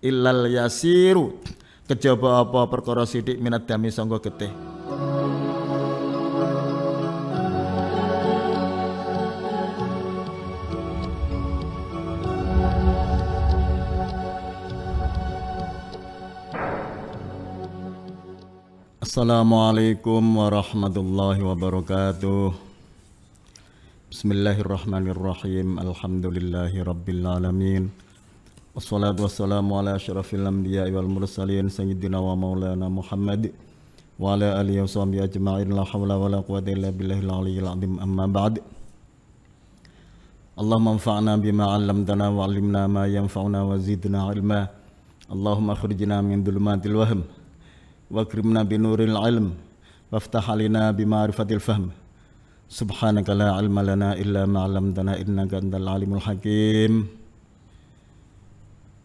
illal yasiru kejaba apa perkara sithik minad dami sangga getih. Assalamualaikum warahmatullahi wabarakatuh. Bismillahirrahmanirrahim. Alhamdulillahi rabbil alamin. Wassalatu wassalamu ala asyrafil anbiya'i wal mursalin sayyidina wa maulana Muhammad wa ala alihi wa sahbihi ajma'in. La hawla wa la quwwata illa billahil aliyyil azim. Amma ba'd. Allahumma anfa'na bima 'allamtana wa 'allimna ma yanfa'una wa zidna 'ilma. Allahumma akhrijna min dhulumatil wahm wa akrimna binuril ilm waftah alina bima'rifatil fahm. Subhanaka la ilma lana illa ma 'allamtana innaka antal alimul hakim.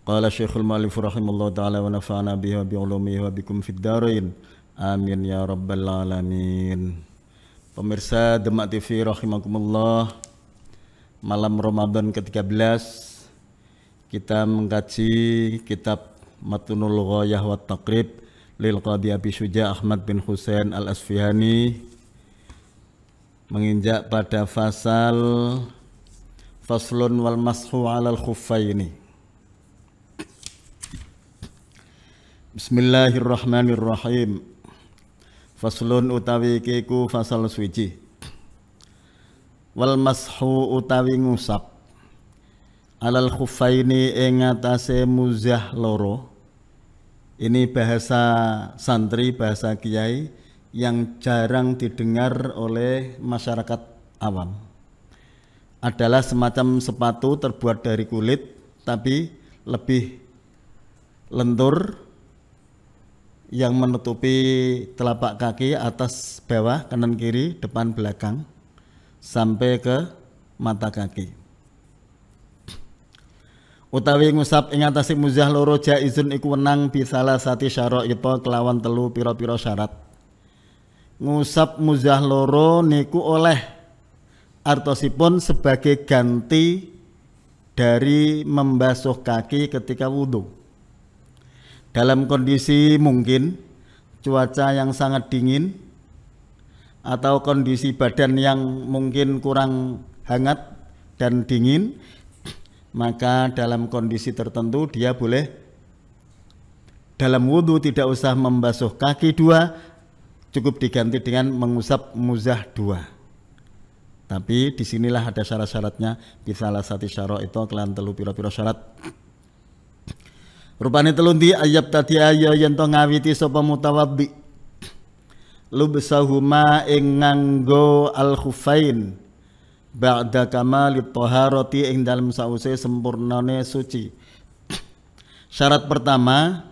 Qala Syekhul Mu'allif rahimallahu ta'ala wa nafa'ana bihi wa bi'ulumihi wa bikum fid dharain. Amin ya rabbal alamin. Pemirsa Demak TV rahimakumullah, malam Ramadan ke-13 kita mengkaji kitab Matnul Ghayah wa Taqrib lil Qadhi Abi Syuja' Ahmad bin Husain Al-Asfihani, menginjak pada faslun wal mashu 'alal khuffaini. Bismillahirrahmanirrahim. Faslun utawi iki ku fasal suci. Wal mashu utawi ngusap 'alal khuffaini ing atase muzah loro. Ini bahasa santri, bahasa kiai yang jarang didengar oleh masyarakat awam. Adalah semacam sepatu terbuat dari kulit, tapi lebih lentur yang menutupi telapak kaki atas bawah, kanan kiri, depan belakang, sampai ke mata kaki. Utawi ngusap ing atase muzah loro jaizun iku wenang bisalah sati syara'ita kelawan telu pira-pira syarat. Ngusap muzah loro niku oleh artosipun sebagai ganti dari membasuh kaki ketika wudhu. Dalam kondisi mungkin cuaca yang sangat dingin atau kondisi badan yang mungkin kurang hangat dan dingin, maka dalam kondisi tertentu dia boleh dalam wudhu tidak usah membasuh kaki dua, cukup diganti dengan mengusap muzah dua. Tapi disinilah ada syarat-syaratnya. Bisalah sati syara itu kelan telu pira-pira syarat. Rupane telundi ayab tadi ayo yen to ngawiti sapa mutawaddi lubsahuma ing nganggo al khuffain ba'da kamalit taharati ing dalam sause sempurnane suci. Syarat pertama,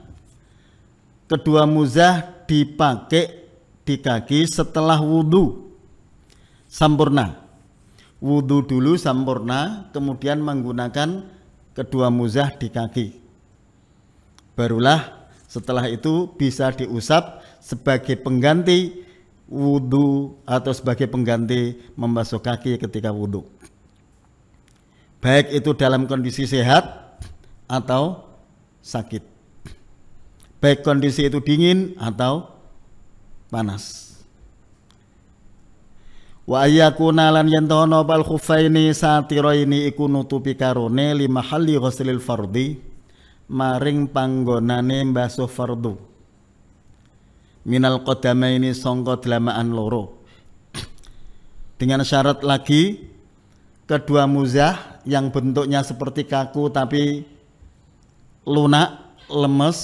kedua muzah dipakai di kaki setelah wudhu sampurna. Wudhu dulu sampurna, kemudian menggunakan kedua muzah di kaki. Barulah setelah itu bisa diusap sebagai pengganti wudhu atau sebagai pengganti membasuh kaki ketika wudhu, baik itu dalam kondisi sehat atau sakit, baik kondisi itu dingin atau panas. Wa ayyakuna lan yantono bal khuffaini satiraini iku nutupi karone lima halli ghuslil fardhi maring panggonane mbasuh fardhu minal qadamaini sangka dlamaan loro. Dengan syarat lagi, kedua muzah yang bentuknya seperti kaku tapi lunak, lemes,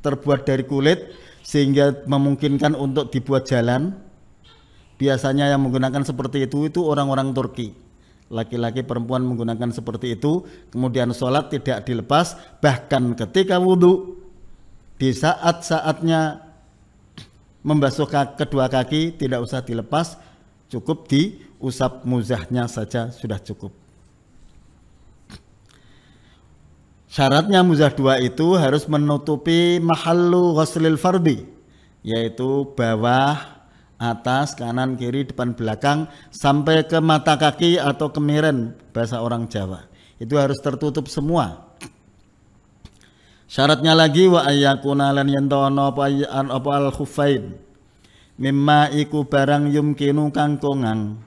terbuat dari kulit sehingga memungkinkan untuk dibuat jalan. Biasanya yang menggunakan seperti itu orang-orang Turki. Laki-laki perempuan menggunakan seperti itu, kemudian sholat tidak dilepas, bahkan ketika wudhu di saat-saatnya membasuh kedua kaki tidak usah dilepas, cukup diusap muzahnya saja sudah cukup. Syaratnya muzah dua itu harus menutupi mahallu ghuslil fardhi, yaitu bawah, atas, kanan, kiri, depan, belakang, sampai ke mata kaki atau kemiren bahasa orang Jawa. Itu harus tertutup semua. Syaratnya lagi wa ayyakuna lan yantono apa al khuffain mimma iku barang yumkinu kang kongang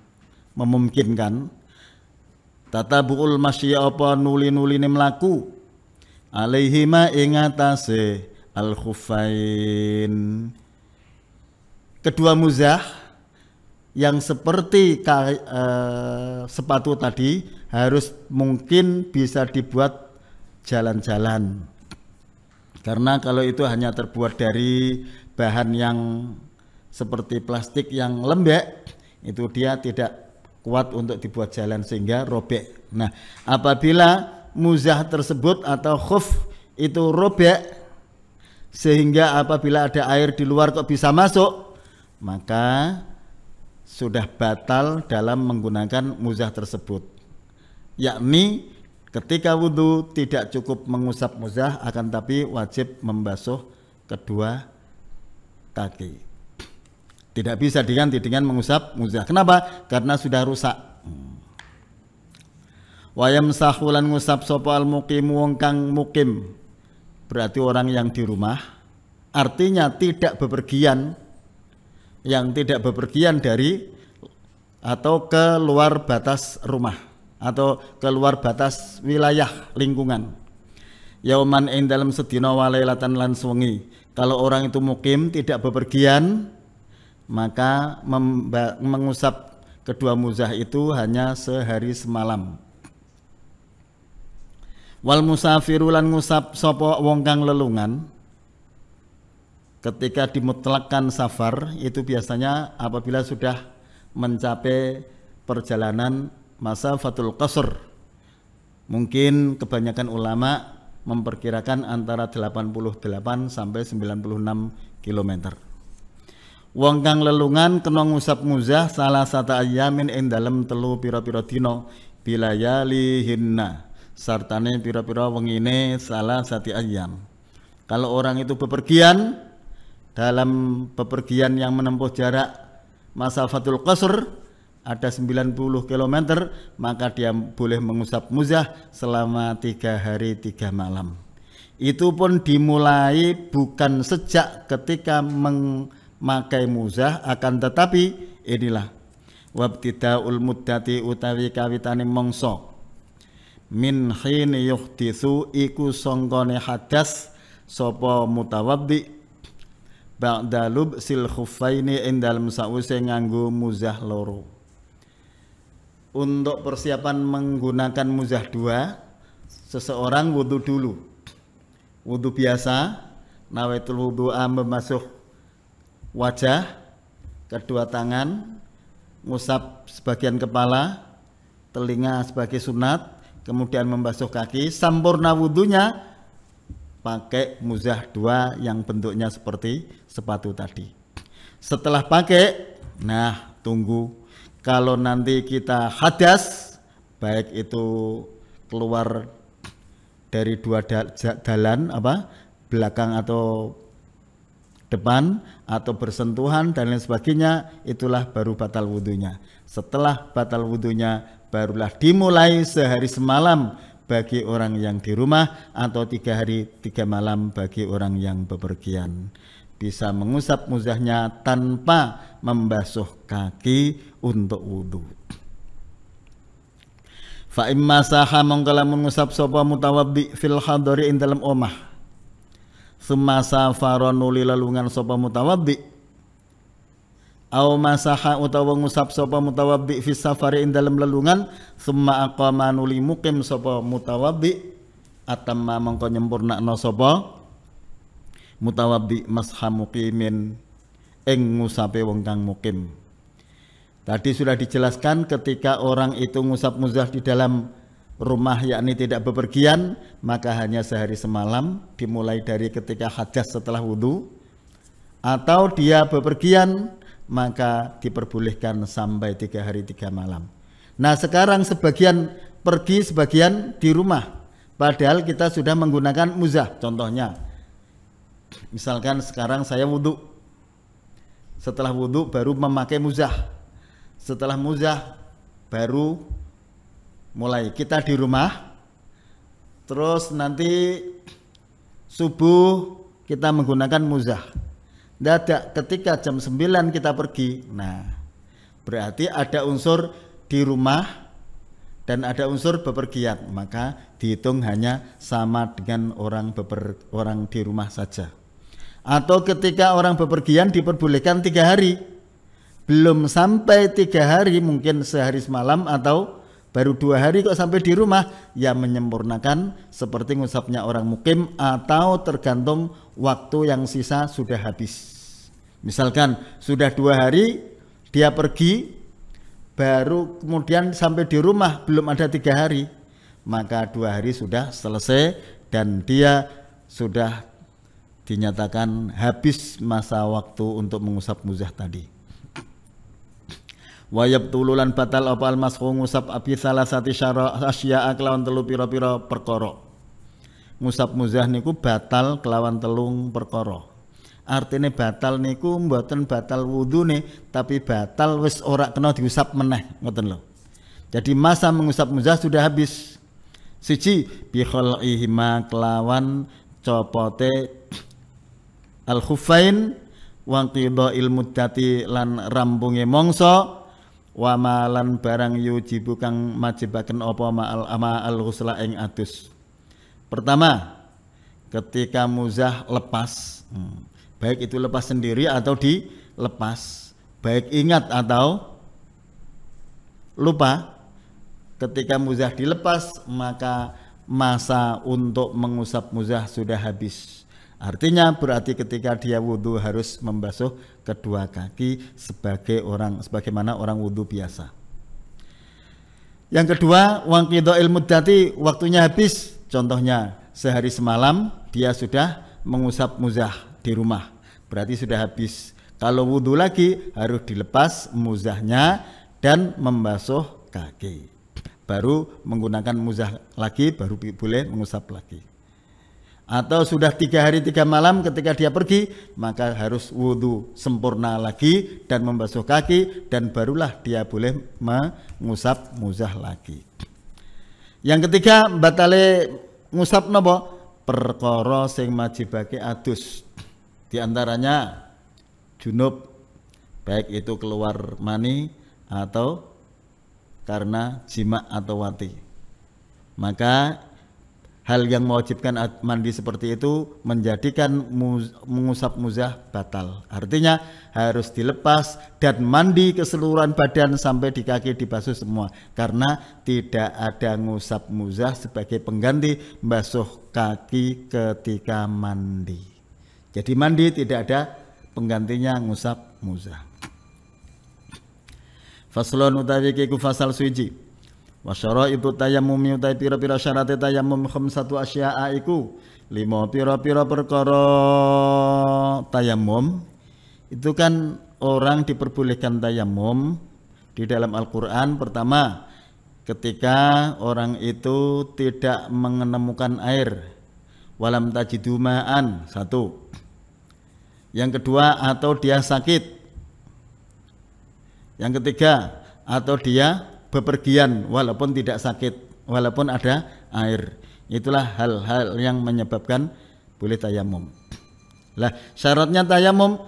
memungkinkan tatabuul masya apa nuli-nuline mlaku alaihima ing atase al khuffain kedua muzah yang seperti sepatu tadi harus mungkin bisa dibuat jalan-jalan. Karena kalau itu hanya terbuat dari bahan yang seperti plastik yang lembek, itu dia tidak kuat untuk dibuat jalan sehingga robek. Nah, apabila muzah tersebut atau khuf itu robek sehingga apabila ada air di luar kok bisa masuk, maka sudah batal dalam menggunakan muzah tersebut. Yakni ketika wudhu tidak cukup mengusap muzah, akan tapi wajib membasuh kedua kaki. Tidak bisa diganti dengan mengusap muzah. Kenapa? Karena sudah rusak. Wayam sahulan ngusap sopo al mukim wong kang mukim, berarti orang yang di rumah, artinya tidak bepergian, yang tidak bepergian dari atau ke luar batas rumah atau keluar batas wilayah lingkungan. Yauman ing dalam sedina walailatan lan suwengi. Kalau orang itu mukim tidak bepergian, maka mengusap kedua muzah itu hanya sehari semalam. Wal musafiru lan ngusap sapa wong kang lelungan ketika dimutlakkan safar itu biasanya apabila sudah mencapai perjalanan masa fatul qasr. Mungkin kebanyakan ulama memperkirakan antara 88 sampai 96 km. Wong kang lelungan kena ngusap muzah salah satu ayamin ing dalem telu pira-pira dina bilayalihinna sartane pira-pira wengine salah satu ayam. Kalau orang itu bepergian dalam bepergian yang menempuh jarak masafatul qasr ada 90 km, maka dia boleh mengusap muzah selama 3 hari 3 malam. Itu pun dimulai bukan sejak ketika memakai muzah, akan tetapi inilah wabtidaul muddati utawi kawitane mangsa min hin yuhditsu iku sangkane hadas sapa mutawaddi ba'da lubsil khuffaini ing dalem sause nganggo muzah loro. Untuk persiapan menggunakan muzah dua, seseorang wudhu dulu. Wudhu biasa, nawaitul wudhu'a membasuh wajah, kedua tangan, ngusap sebagian kepala, telinga sebagai sunat, kemudian membasuh kaki, sampurna wudhunya pakai muzah dua yang bentuknya seperti sepatu tadi. Setelah pakai, nah tunggu. Kalau nanti kita hadas, baik itu keluar dari dua dalan, belakang atau depan, atau bersentuhan dan lain sebagainya, itulah baru batal wudhunya. Setelah batal wudhunya, barulah dimulai sehari semalam bagi orang yang di rumah atau 3 hari 3 malam bagi orang yang bepergian. Bisa mengusap muzahnya tanpa membasuh kaki untuk wudhu. Fa imma saha mongko lamun ngusap sapa mutawaddi fil hadari ing dalem omah. Summa safara nuli lelungan sapa mutawaddi. Au masaha utawa ngusap sapa mutawaddi fis safari ing dalem lelungan, summa aqama nuli mukim sapa mutawaddi atamma mongko nyempurnakno sapa mutawaddi masha muqimin ing ngusape wong kang mukim. Tadi sudah dijelaskan ketika orang itu ngusap muzah di dalam rumah yakni tidak bepergian, maka hanya sehari semalam dimulai dari ketika hadas setelah wudhu, atau dia bepergian maka diperbolehkan sampai 3 hari 3 malam. Nah sekarang sebagian pergi, sebagian di rumah, padahal kita sudah menggunakan muzah. Contohnya misalkan sekarang saya wudhu, setelah wudhu baru memakai muzah, setelah muzah baru mulai kita di rumah, terus nanti subuh kita menggunakan muzah. Dadak ketika jam 9 kita pergi. Nah, berarti ada unsur di rumah dan ada unsur bepergian, maka dihitung hanya sama dengan orang di rumah saja. Atau ketika orang bepergian diperbolehkan 3 hari, belum sampai 3 hari, mungkin sehari semalam atau baru 2 hari kok sampai di rumah, ya menyempurnakan seperti ngusapnya orang mukim atau tergantung waktu yang sisa sudah habis. Misalkan sudah 2 hari dia pergi, baru kemudian sampai di rumah belum ada 3 hari, maka 2 hari sudah selesai dan dia sudah dinyatakan habis masa waktu untuk mengusap muzah tadi. Wayab tululan batal apa almashu ngusap abi salah sati syara asya'a kelawan telu pira-pira perkara. Ngusap muzah niku batal kelawan telung perkara. Artine batal niku mboten batal wudune, tapi batal wis ora kena diusap meneh, ngoten lho. Jadi masa mengusap muzah sudah habis. Siji bi khal'ihima kelawan copote al khuffain wa qida'il muddati lan rampunge mangsa wa malan barang yujibu kang majibaken apa ma'al ghusla ing adus. Pertama, ketika muzah lepas, baik itu lepas sendiri atau dilepas, baik ingat atau lupa, ketika muzah dilepas maka masa untuk mengusap muzah sudah habis. Artinya berarti ketika dia wudhu harus membasuh kedua kaki sebagaimana orang wudhu biasa. Yang kedua, wangqidha'il muddati, waktunya habis. Contohnya sehari semalam dia sudah mengusap muzah di rumah, berarti sudah habis. Kalau wudhu lagi harus dilepas muzahnya dan membasuh kaki, baru menggunakan muzah lagi, baru boleh mengusap lagi. Atau sudah 3 hari 3 malam ketika dia pergi, maka harus wudhu sempurna lagi dan membasuh kaki, dan barulah dia boleh mengusap muzah lagi. Yang ketiga, batale ngusap napa? Perkara sing majibake adus. Di antaranya junub, baik itu keluar mani atau karena jima atau wati. Maka hal yang mewajibkan mandi seperti itu menjadikan mengusap muzah batal. Artinya harus dilepas dan mandi keseluruhan badan sampai di kaki dibasuh semua, karena tidak ada ngusap muzah sebagai pengganti basuh kaki ketika mandi. Jadi mandi tidak ada penggantinya ngusap muzah. Faslun utawi iku fasal suci. Wa syaraitu tayammum utai pira-pira syarat tayammum khamsatu asya'a iku 5 pira-pira perkara tayammum. Itu kan orang diperbolehkan tayammum di dalam Al-Qur'an. Pertama, ketika orang itu tidak menemukan air, walam tajidu ma'an, 1. Yang kedua, atau dia sakit. Yang ketiga, atau dia bepergian walaupun tidak sakit, walaupun ada air. Itulah hal-hal yang menyebabkan boleh tayamum. Lah syaratnya tayamum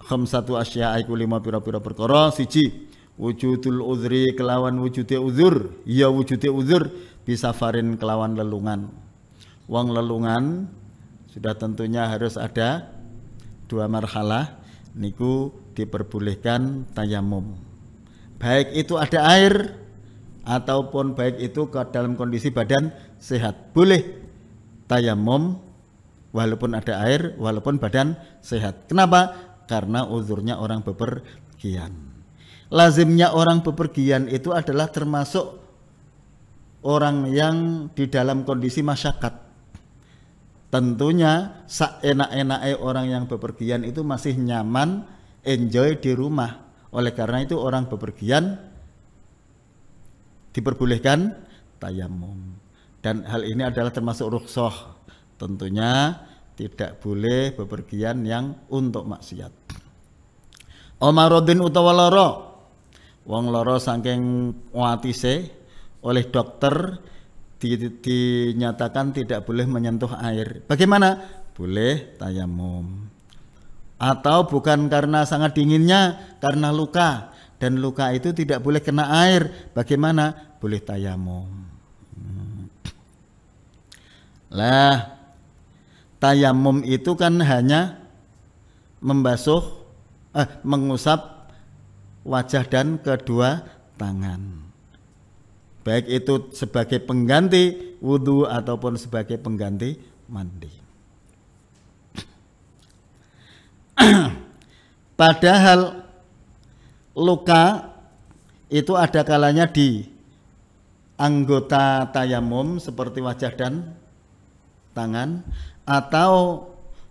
khamsatu asya'a iku 5 pira-pira perkara. Siji, wujudul uzri kelawan wujude uzur, ya wujude uzur bisa farin kelawan lelungan. Wong lelungan sudah tentunya harus ada 2 marhalah niku diperbolehkan tayamum. Baik itu ada air ataupun baik itu dalam kondisi badan sehat, boleh tayamum walaupun ada air, walaupun badan sehat. Kenapa? Karena uzurnya orang bepergian. Lazimnya orang bepergian itu adalah termasuk orang yang di dalam kondisi masyakat. Tentunya seenak-enaknya orang yang bepergian itu masih nyaman, enjoy di rumah. Oleh karena itu orang bepergian diperbolehkan tayamum, dan hal ini adalah termasuk rukhsah. Tentunya tidak boleh bepergian yang untuk maksiat. Omarodin utawa lara, wong lara saking watise oleh dokter dinyatakan tidak boleh menyentuh air. Bagaimana? boleh tayamum. Atau bukan karena sangat dinginnya, karena luka, dan luka itu tidak boleh kena air, bagaimana? Boleh tayamum. Lah, tayamum itu kan hanya mengusap wajah dan kedua tangan, baik itu sebagai pengganti wudhu ataupun sebagai pengganti mandi. Padahal luka itu ada kalanya di anggota tayamum seperti wajah dan tangan, atau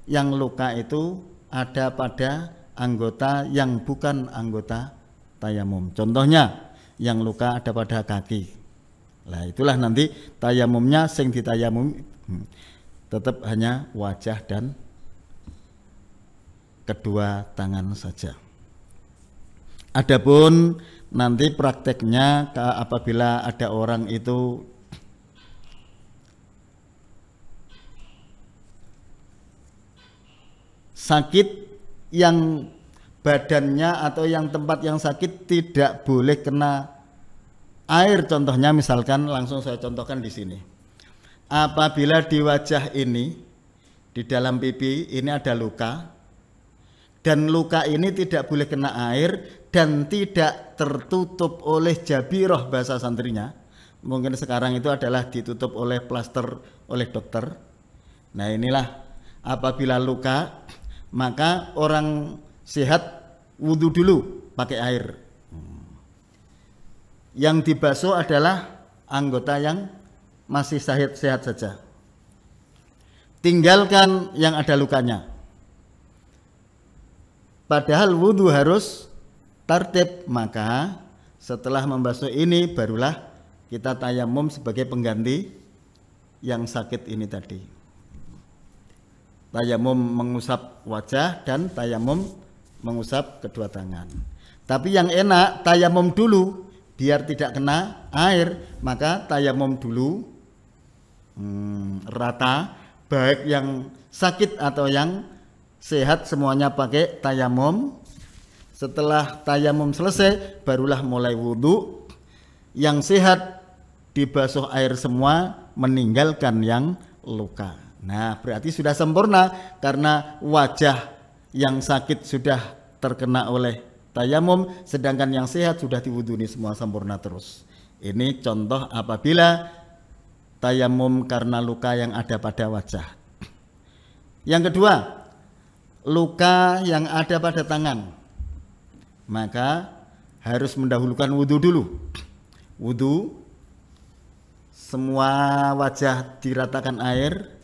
yang luka itu ada pada anggota yang bukan anggota tayamum. Contohnya yang luka ada pada kaki. Nah, itulah nanti tayamumnya sing ditayamum tetap hanya wajah dan kedua tangan saja. Adapun nanti prakteknya apabila ada orang itu sakit, yang badannya atau yang tempat yang sakit tidak boleh kena air, contohnya misalkan langsung saya contohkan di sini. Apabila di wajah ini, di dalam pipi ini ada luka, dan luka ini tidak boleh kena air dan tidak tertutup oleh jabiroh bahasa santrinya. Mungkin sekarang itu adalah ditutup oleh plaster oleh dokter. Nah, inilah apabila luka, maka orang sehat wudhu dulu pakai air. Yang dibasuh adalah anggota yang masih sehat saja. Tinggalkan yang ada lukanya. Padahal wudhu harus tartib, maka setelah membasuh ini barulah kita tayamum sebagai pengganti yang sakit ini tadi. Tayamum mengusap wajah dan tayamum mengusap kedua tangan. Tapi yang enak tayamum dulu biar tidak kena air, maka tayamum dulu rata, baik yang sakit atau yang sehat semuanya pakai tayamum. Setelah tayamum selesai barulah mulai wudhu. Yang sehat dibasuh air semua, meninggalkan yang luka. Nah, berarti sudah sempurna karena wajah yang sakit sudah terkena oleh tayamum, sedangkan yang sehat sudah diwuduni semua, sempurna terus. Ini contoh apabila tayamum karena luka yang ada pada wajah. Yang kedua, luka yang ada pada tangan, maka harus mendahulukan wudhu dulu. Wudhu, semua wajah diratakan air,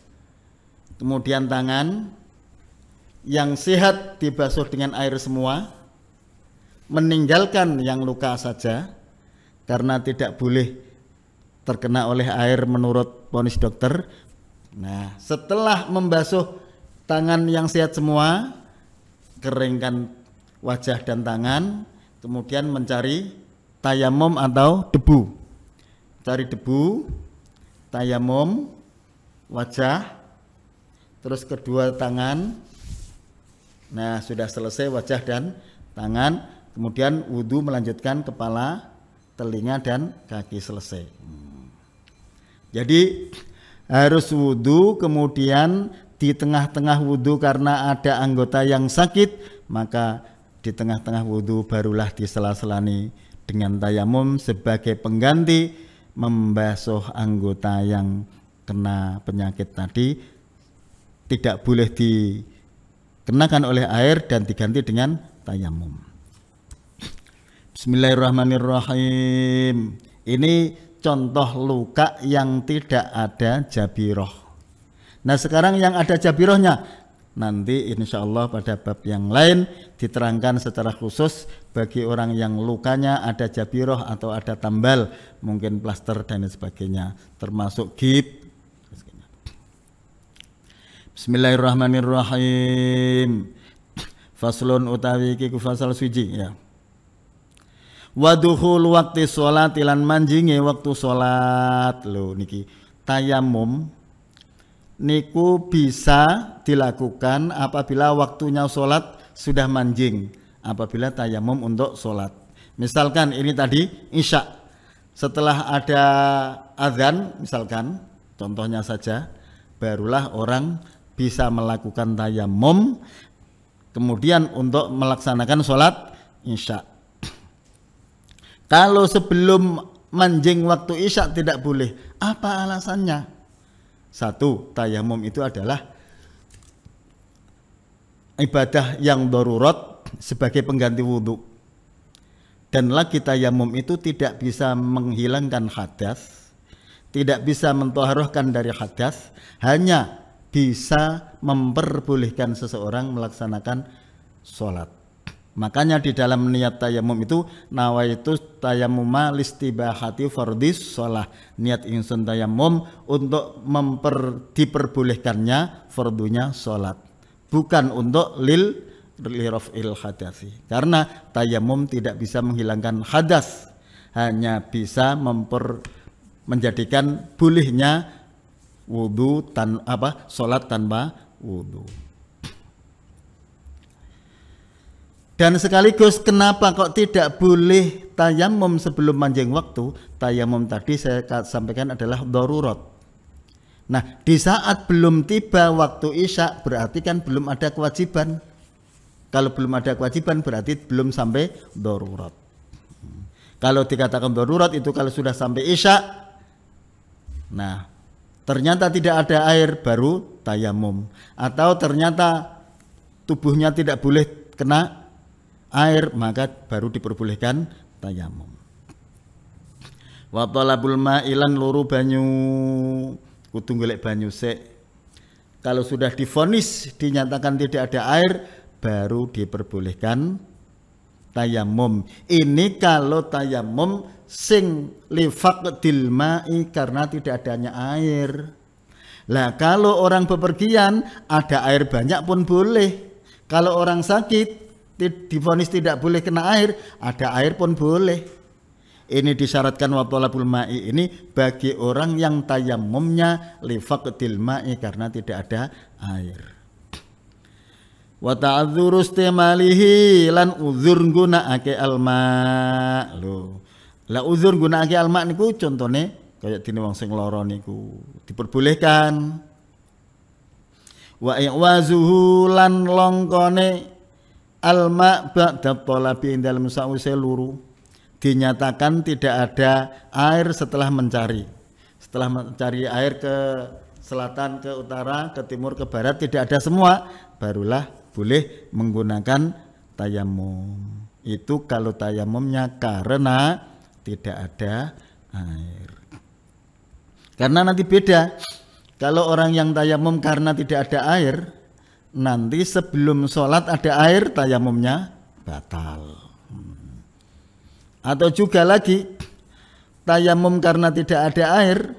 kemudian tangan yang sehat dibasuh dengan air semua, meninggalkan yang luka saja karena tidak boleh terkena oleh air menurut vonis dokter. Nah, setelah membasuh tangan yang sehat semua, keringkan wajah dan tangan, kemudian mencari tayamum atau debu. Cari debu, tayamum wajah, terus kedua tangan. Nah, sudah selesai wajah dan tangan, kemudian wudhu melanjutkan kepala, telinga dan kaki, selesai. Jadi harus wudhu, kemudian di tengah-tengah wudhu karena ada anggota yang sakit, maka di tengah-tengah wudhu barulah disela-selani dengan tayamum sebagai pengganti membasuh anggota yang kena penyakit tadi. Tidak boleh dikenakan oleh air dan diganti dengan tayamum. Bismillahirrahmanirrahim. Ini contoh luka yang tidak ada jabiroh. Nah, sekarang yang ada jabirohnya, nanti insya Allah pada bab yang lain diterangkan secara khusus bagi orang yang lukanya ada jabiroh atau ada tambal, mungkin plaster dan sebagainya, termasuk gip. Bismillahirrahmanirrahim. Faslun utawi iki ku fasal suci ya. Waduhul waktu sholat lan manjinge waktu sholat. Lho niki tayamum niku bisa dilakukan apabila waktunya sholat sudah manjing, apabila tayamum untuk sholat. Misalkan ini tadi isya, setelah ada azan misalkan, contohnya saja, barulah orang bisa melakukan tayamum kemudian untuk melaksanakan sholat isya. Kalau sebelum manjing waktu isya tidak boleh, apa alasannya? Satu, tayamum itu adalah ibadah yang darurat sebagai pengganti wudhu. Dan lagi tayamum itu tidak bisa menghilangkan hadas, tidak bisa mentahharahkan dari hadas, hanya bisa memperbolehkan seseorang melaksanakan sholat. Makanya di dalam niat tayamum itu nawaitu tayammuma listibahati fardhis shalah, niat ingsun tayamum untuk diperbolehkannya fardunya sholat, bukan untuk lil raf'il hadasi, karena tayamum tidak bisa menghilangkan hadas, hanya bisa menjadikan bolehnya wudu sholat tanpa wudu. Dan sekaligus kenapa kok tidak boleh tayamum sebelum manjing waktu? Tayamum tadi saya sampaikan adalah darurat. Nah, di saat belum tiba waktu isya berarti kan belum ada kewajiban. Kalau belum ada kewajiban berarti belum sampai darurat. Kalau dikatakan darurat itu kalau sudah sampai isya, nah ternyata tidak ada air baru tayamum, atau ternyata tubuhnya tidak boleh kena air maka baru diperbolehkan tayamum. Wa talabul ma'ilan luru banyu, kudu golek banyu sik. Kalau sudah divonis dinyatakan tidak ada air baru diperbolehkan tayamum. Ini kalau tayamum sing li faqdil ma'i, karena tidak adanya air. Lah kalau orang bepergian ada air banyak pun boleh. Kalau orang sakit divonis tidak boleh kena air, ada air pun boleh. Ini disyaratkan wa talabul ma'i ini bagi orang yang tayamumnya li faqdil ma'i karena tidak ada air. Wa ta'dzuru istimalihi lan uzur gunakake alma. Lho, la uzur gunakake alma niku contone kaya dene wong sing lara niku diperbolehkan. Wa i'wazuhu lan longkone alma ba'da talabi indal musawise luru, dinyatakan tidak ada air setelah mencari. Setelah mencari air ke selatan, ke utara, ke timur, ke barat tidak ada semua, barulah boleh menggunakan tayamum. Itu kalau tayamumnya karena tidak ada air. Karena nanti beda. Kalau orang yang tayamum karena tidak ada air, nanti sebelum sholat ada air, tayamumnya batal. Atau juga lagi, tayamum karena tidak ada air,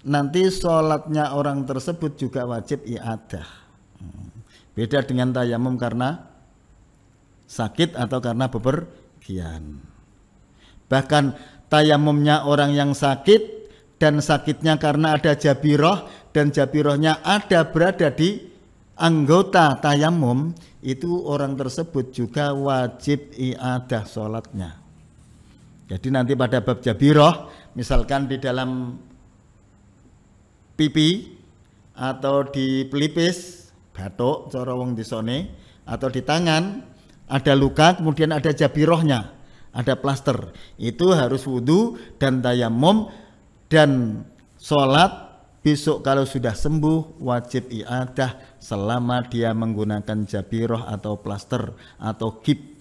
nanti sholatnya orang tersebut juga wajib i'adah. Beda dengan tayamum karena sakit atau karena bepergian. Bahkan tayamumnya orang yang sakit dan sakitnya karena ada jabiroh dan jabirohnya ada berada di anggota tayamum, itu orang tersebut juga wajib i'adah sholatnya. Jadi nanti pada bab jabiroh, misalkan di dalam pipi atau di pelipis, batuk cara wong disone, atau di tangan ada luka kemudian ada jabirohnya, ada plaster, itu harus wudu dan tayamum dan sholat. Besok kalau sudah sembuh wajib i'adah selama dia menggunakan jabiroh atau plaster atau gip.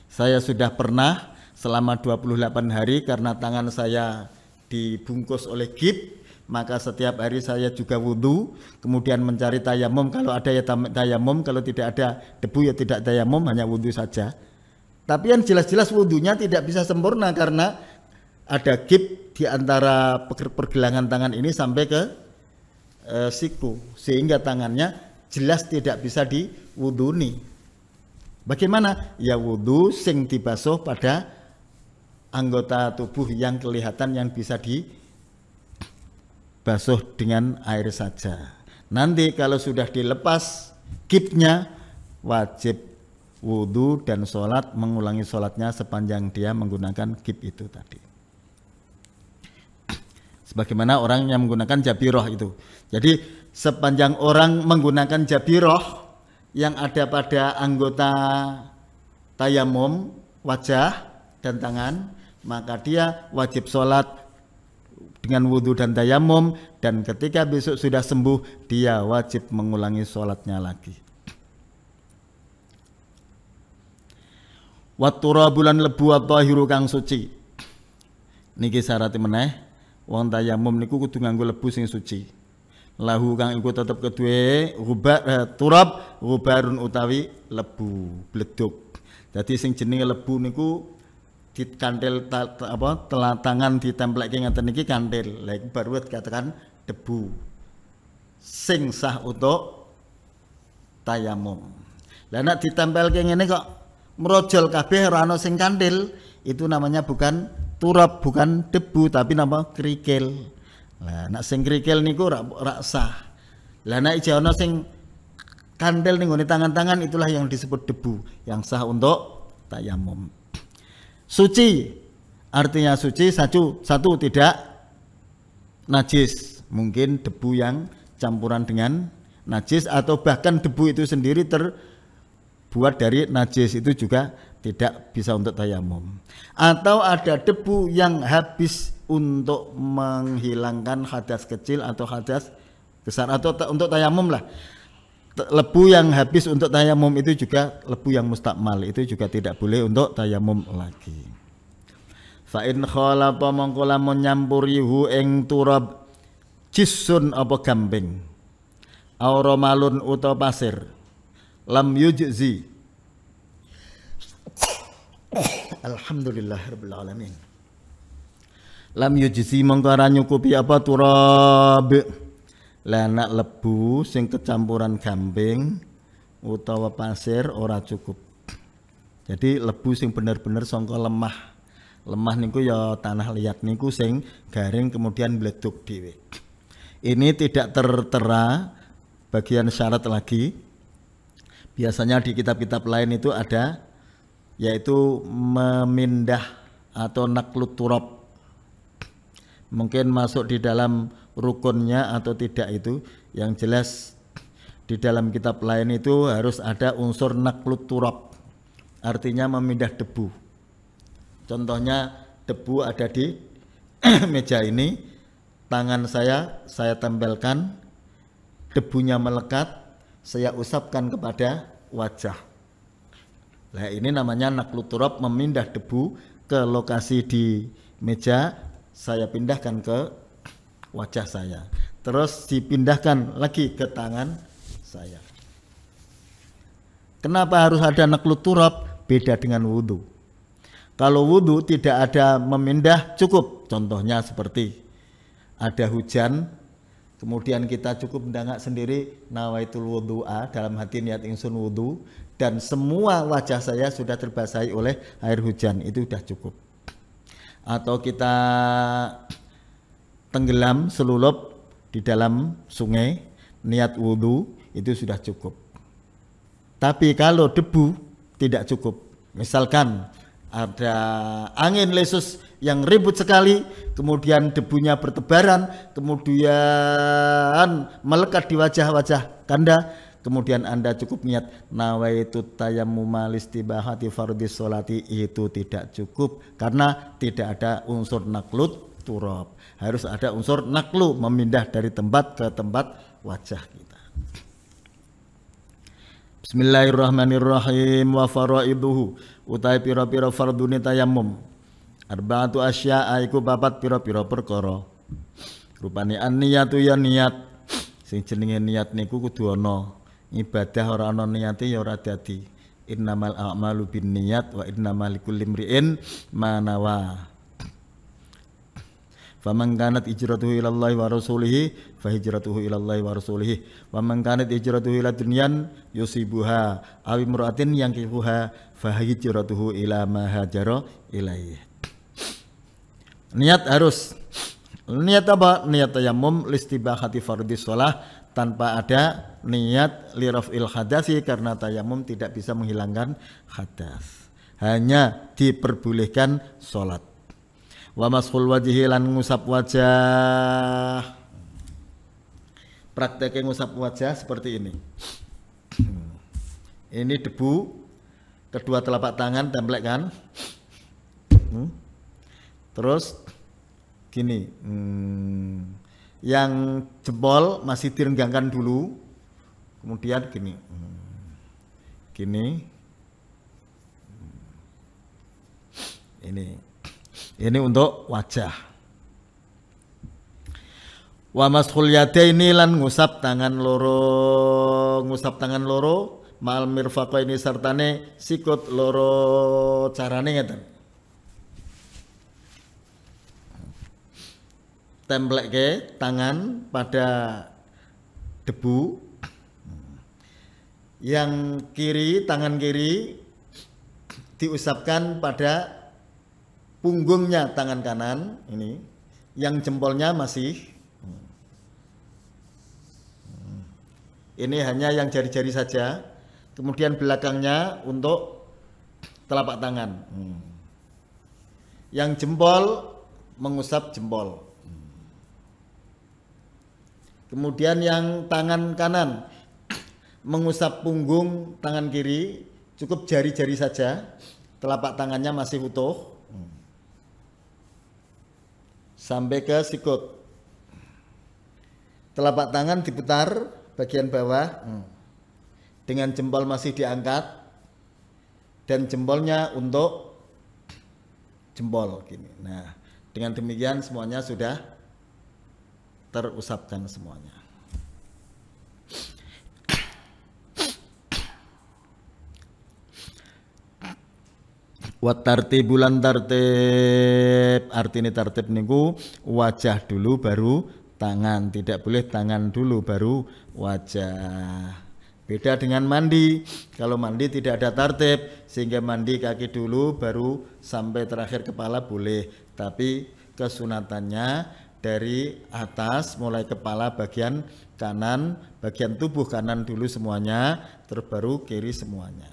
Saya sudah pernah selama 28 hari karena tangan saya dibungkus oleh gip, maka setiap hari saya juga wudu, kemudian mencari tayamum. Kalau ada ya tayamum, kalau tidak ada debu ya tidak tayamum, hanya wudu saja. Tapi yang jelas-jelas wudunya tidak bisa sempurna karena ada gip di antara pergelangan tangan ini sampai ke siku, sehingga tangannya jelas tidak bisa diwuduni. Bagaimana? Ya wudu sing dibasuh pada anggota tubuh yang kelihatan yang bisa dibasuh dengan air saja. Nanti kalau sudah dilepas kipnya, wajib wudhu dan sholat, mengulangi sholatnya sepanjang dia menggunakan kip itu tadi. Sebagaimana orang yang menggunakan jabiroh itu. Jadi sepanjang orang menggunakan jabiroh yang ada pada anggota tayamum, wajah dan tangan, maka dia wajib sholat dengan wudhu dan tayamum, dan ketika besok sudah sembuh dia wajib mengulangi sholatnya lagi. Watturabulan lebu at-tahiru kang suci. Niki syarat meneh, wong tayamum niku kudu nganggo lebu sing suci. Lahu kang iku tetep kedue turab ghubarun utawi lebu bledug. Dadi sing jenenge lebu niku dikantil tangan ditempelke ngaten niki kantil. Lah iku baru dikatakan debu. Sing sah untuk tayamum. Lah nek ditempelke ngene kok merojol kabeh ora ana sing kantil, itu namanya bukan turab, bukan debu, tapi nama kerikil. Lah nek sing kerikil niku ora sah. Lah nek iki ana sing kantil ning ngene tangan-tangan, itulah yang disebut debu, yang sah untuk tayamum. Suci artinya suci satu tidak najis, mungkin debu yang campuran dengan najis atau bahkan debu itu sendiri terbuat dari najis, itu juga tidak bisa untuk tayamum. Atau ada debu yang habis untuk menghilangkan hadas kecil atau hadas besar, atau untuk tayamum lah. Lebu yang habis untuk tayamum itu juga lebu yang mustakmal, itu juga tidak boleh untuk tayamum lagi. Fa in khalata mongko lamun nyampurihu ing turab jisun apa gambing, aura malun utawa pasir, lam yujzi. Alhamdulillahirabbil alamin. Lam yujzi mongko ora nyukupi apa turab. Lah nak lebu sing kecampuran gambing utawa pasir ora cukup. Jadi lebu sing bener-bener sangka lemah. Lemah niku ya tanah liat niku sing garing kemudian bledug dhewe. Ini tidak tertera bagian syarat lagi. Biasanya di kitab-kitab lain itu ada, yaitu memindah atau naklut turab. Mungkin masuk di dalam rukunnya atau tidak, itu yang jelas di dalam kitab lain itu harus ada unsur naklut turab, artinya memindah debu. Contohnya debu ada di meja ini, tangan saya tempelkan, debunya melekat, saya usapkan kepada wajah. Nah ini namanya naklut turab, memindah debu ke lokasi di meja, saya pindahkan ke wajah saya, terus dipindahkan lagi ke tangan saya. Kenapa harus ada naklut turab? Beda dengan wudhu. Kalau wudhu tidak ada memindah, cukup. Contohnya seperti ada hujan, kemudian kita cukup mendangak sendiri nawaitul wudhu'a, dalam hati niat ingsun wudhu, dan semua wajah saya sudah terbasahi oleh air hujan, itu sudah cukup. Atau kita tenggelam selulup di dalam sungai, niat wudhu, itu sudah cukup. Tapi kalau debu tidak cukup. Misalkan ada angin lesus yang ribut sekali, kemudian debunya bertebaran, kemudian melekat di wajah-wajah Anda, kemudian Anda cukup niat nawaitu tayammuma listibahati fardhis sholati, itu tidak cukup karena tidak ada unsur naklut turab. Harus ada unsur naklu, memindah dari tempat ke tempat wajah kita. Bismillahirrahmanirrahim. Wa faraiduhu utai pira-pira fardune tayammum. Arba'atu asya'a iku papat pira-pira perkara. Rupane an-niyatu ya niat. Sing jenenge niat niku kudu ana. Ibadah ora ana niate ya ora dadi. Innamal a'malu binniyat wa innamal likulli imri'in ma nawa. Faman kanat hijratuhu ilallahi wa rasulihi fa hijratuhu ilallahi wa rasulihi wa man kanat hijratuhu ila dunyan yusibuha aw imra'atin yankihuha fa hijratuhu ila ma hajara ilaihi. Niat harus. Niat apa? Niat tayammum listibahati fardhis shalah, tanpa ada niat lirafil hadasi, karena tayamum tidak bisa menghilangkan hadas, hanya diperbolehkan sholat. Wa mashul wajhi lan ngusap wajah. Prakteknya ngusap wajah seperti ini. Ini debu, kedua telapak tangan templek kan. Terus gini, yang jempol masih direnggangkan dulu, kemudian gini, ini untuk wajah. Wa mashul yadaini lan ngusap tangan loro, mal mirfaqaini sartane sikut loro. Carane ngeten, templekke tangan pada debu, yang kiri, tangan kiri diusapkan pada punggungnya tangan kanan ini, yang jempolnya masih ini hanya yang jari-jari saja, kemudian belakangnya untuk telapak tangan, yang jempol mengusap jempol, kemudian yang tangan kanan mengusap punggung tangan kiri, cukup jari-jari saja, telapak tangannya masih utuh sampai ke sikut. Telapak tangan diputar bagian bawah dengan jempol masih diangkat, dan jempolnya untuk jempol gini. Nah, dengan demikian semuanya sudah terusapkan semuanya. Wat tartibulan tartib, artinya tartib niku wajah dulu baru tangan, tidak boleh tangan dulu baru wajah. Beda dengan mandi, kalau mandi tidak ada tartib, sehingga mandi kaki dulu baru sampai terakhir kepala boleh, tapi kesunatannya dari atas mulai kepala bagian kanan, bagian tubuh kanan dulu semuanya, terus baru kiri semuanya.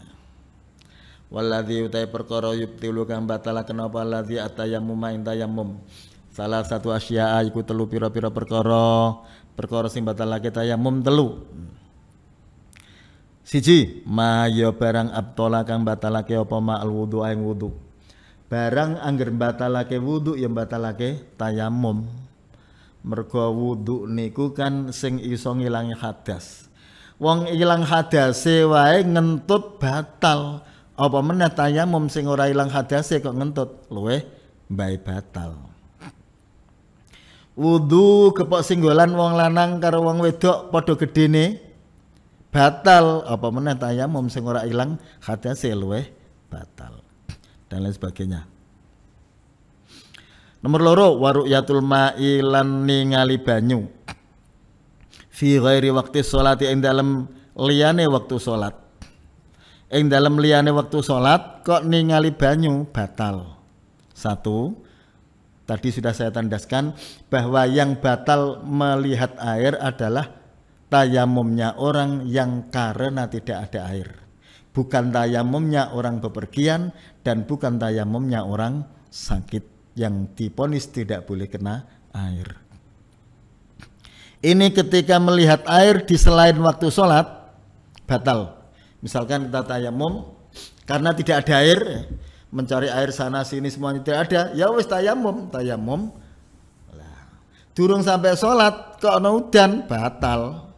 Walladzi utai perkara yubtilu kang batalaken apa alladzi atayammum ing tayammum. Salah satu asya iku telu pira-pira perkara sing batalake tayammum telu. Siji, ma ya barang abtola kang batalake apa ma'al wudu ing wudu. Barang angger batalake wudu ya batalake tayammum. Mergo wudu niku kan sing iso ngilangi hadas. Wong ilang hadase wae ngentut batal. Apa meneh tayamum sing ora ilang hadase kok ngentut, luweh mbae batal. Wudu kepok singgolan wong lanang karo wong wedok padha gedene batal, apa meneh tayamum sing ora ilang hadase luweh batal. Dan lain sebagainya. Nomor loro, waru'yatul ma'i lan ningali banyu. Fi ghairi waqti sholati ing dalem liyane waktu salat. Ing dalam liyane waktu sholat kok ningali banyu batal. Satu, tadi sudah saya tandaskan bahwa yang batal melihat air adalah tayamumnya orang yang karena tidak ada air, bukan tayamumnya orang bepergian dan bukan tayamumnya orang sakit yang diponis tidak boleh kena air. Ini ketika melihat air di selain waktu sholat batal. Misalkan kita tayamum karena tidak ada air, mencari air sana sini semuanya tidak ada, ya wis tayamum. Lah, durung sampai sholat kok ana udan, batal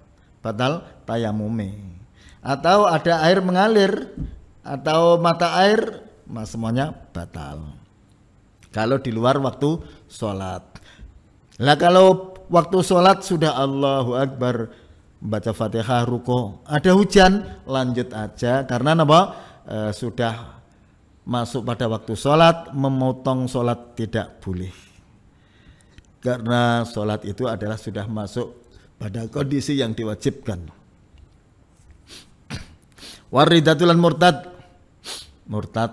tayamume. Atau ada air mengalir atau mata air, semuanya batal. Kalau di luar waktu sholat. Lah kalau waktu sholat sudah Allahu Akbar, baca Fatihah, ruko, ada hujan, lanjut aja karena apa? Sudah masuk pada waktu sholat, memotong sholat tidak boleh karena sholat itu adalah sudah masuk pada kondisi yang diwajibkan. Waridatulan murtad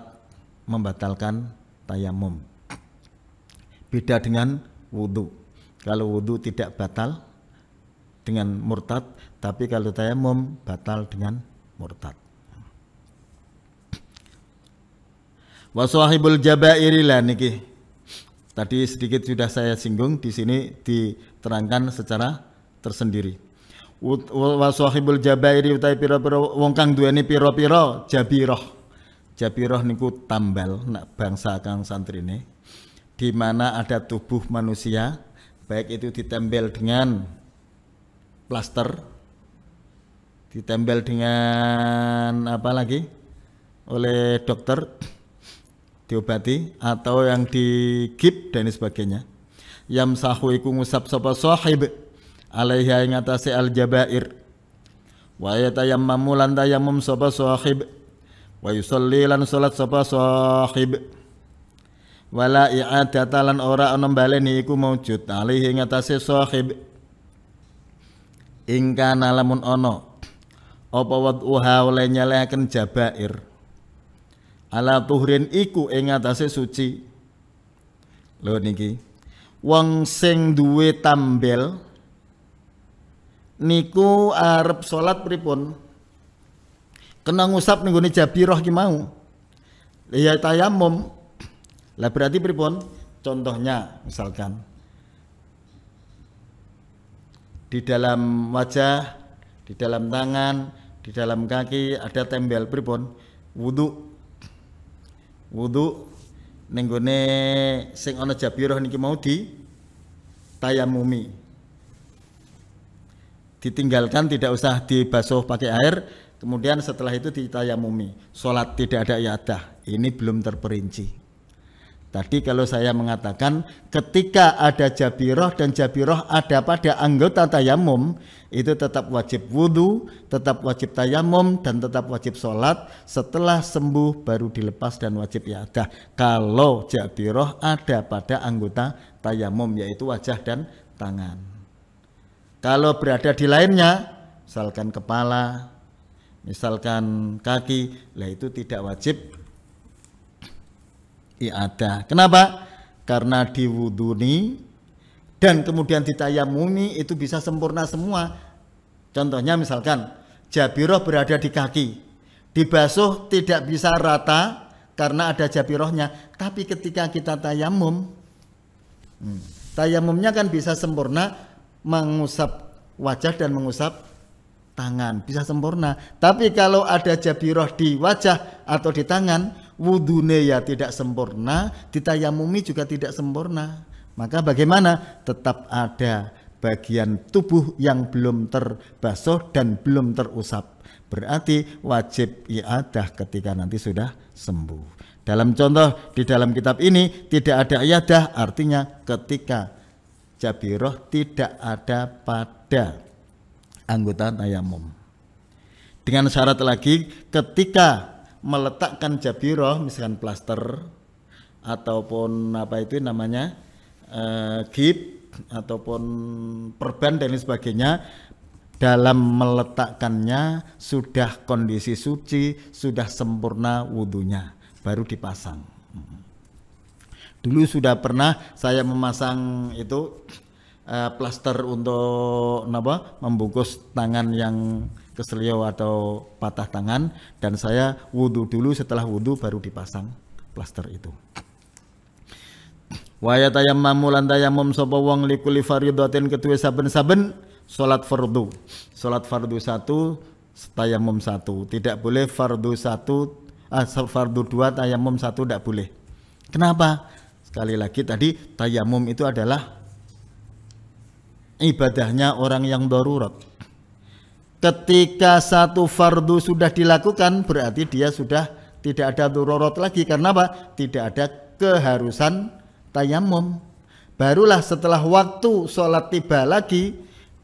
membatalkan tayamum, beda dengan wudu. Kalau wudu tidak batal, dengan murtad, tapi kalau tayamum batal dengan murtad. Wa sahibul jabairi lah niki. Tadi sedikit sudah saya singgung, di sini diterangkan secara tersendiri. Wa sahibul jabairi utai pira-pira wong kang duweni pira-pira jabirah. Jabirah niku tambal nak bangsa kang santrine, di mana ada tubuh manusia, baik itu ditempel dengan plaster, ditempel dengan apa lagi oleh dokter, diobati, atau yang digip dan sebagainya. Yamsahu iku ngusap sapa sahib alaiha ing atase al jabair, wa yatayammamu lan tayammum sapa sahib, wa yusolli lan salat sapa sahib, wala i'adata lan ora ana baleni iku maujud alaihi ing atase sahib ingka lamun ana apa wad'uha oleh nyalehaken jabair ala tuhrin iku ing atase suci. Lho niki wong sing duwe tambel niku arep salat pripun kena ngusap ning gone jabirah ki mau, ya tayamum. Lah berarti pripun? Contohnya misalkan di dalam wajah, di dalam tangan, di dalam kaki ada tembel pripun? Wudu ning gone sing ana jabirah niki mau di tayamumi. Ditinggalkan, tidak usah dibasuh pakai air, kemudian setelah itu ditayamumi. Salat tidak ada iadah. Ini belum terperinci. Tadi kalau saya mengatakan ketika ada jabirah dan jabirah ada pada anggota tayamum, itu tetap wajib wudu, tetap wajib tayamum, dan tetap wajib sholat. Setelah sembuh baru dilepas dan wajib iadah. Kalau jabirah ada pada anggota tayamum, yaitu wajah dan tangan. Kalau berada di lainnya, misalkan kepala, misalkan kaki, lah itu tidak wajib i'adah. Kenapa? Karena diwuduni dan kemudian ditayamumi itu bisa sempurna semua. Contohnya misalkan jabirah berada di kaki, dibasuh tidak bisa rata karena ada jabirahnya, tapi ketika kita tayamum, tayamumnya kan bisa sempurna, mengusap wajah dan mengusap tangan, bisa sempurna. Tapi kalau ada jabirah di wajah atau di tangan, wudune ya tidak sempurna, ditayamumi juga tidak sempurna. Maka bagaimana? Tetap ada bagian tubuh yang belum terbasuh dan belum terusap. Berarti wajib i'adah ketika nanti sudah sembuh. Dalam contoh di dalam kitab ini tidak ada i'adah, artinya ketika jabirah tidak ada pada anggota tayamum. Dengan syarat lagi, ketika meletakkan jabirah, misalkan plaster ataupun apa itu namanya gip ataupun perban dan sebagainya, dalam meletakkannya sudah kondisi suci, sudah sempurna wudunya, baru dipasang. Dulu sudah pernah saya memasang itu plaster untuk membungkus tangan yang keselio atau patah tangan, dan saya wudu dulu, setelah wudu baru dipasang plaster itu. Wa yatayammamu lan tayammum sapa wong likulli fardhatin kedue saben-saben salat fardu. Salat fardu 1, tayammum 1. Tidak boleh fardu 1, fardu 2 tayammum 1 tidak boleh. Kenapa? Sekali lagi tadi tayamum itu adalah ibadahnya orang yang darurat. Ketika satu fardu sudah dilakukan, berarti dia sudah tidak ada darurat lagi. Karena apa? Tidak ada keharusan tayamum. Barulah setelah waktu sholat tiba lagi,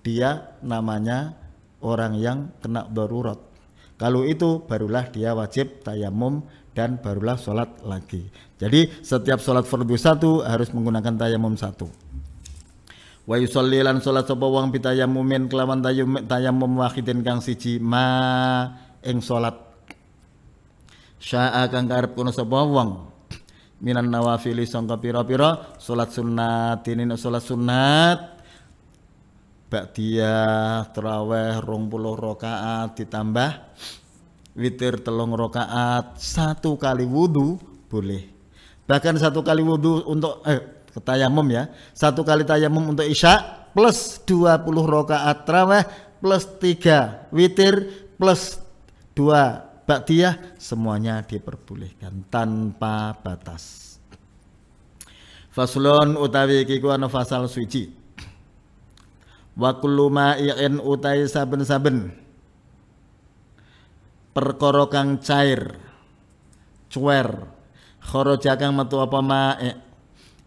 dia namanya orang yang kena darurat. Kalau itu barulah dia wajib tayamum dan barulah sholat lagi. Jadi setiap sholat fardu 1 harus menggunakan tayamum 1. Wa yusolli lan sholat sapa wong bitayammumin kelawan tayamum wahidin kang siji ma ing sholat syaa kang karep kono sapa wong minan nawafili sangka pira-pira sholat sunat. Ini sholat sunat ba'diyah tarawih 20 rakaat ditambah witir 3 rakaat 1 kali wudu boleh. Bahkan 1 kali wudu untuk tayamum ya, 1 kali tayamum untuk isya plus 20 rakaat tarawih plus 3 witir plus 2 ba'diyah semuanya diperbolehkan tanpa batas. Faslun utawi iki ku ana fasal suci. Wa kullu ma'in utai saben-saben perkara kang cair cuer kharaja kang metu apa mae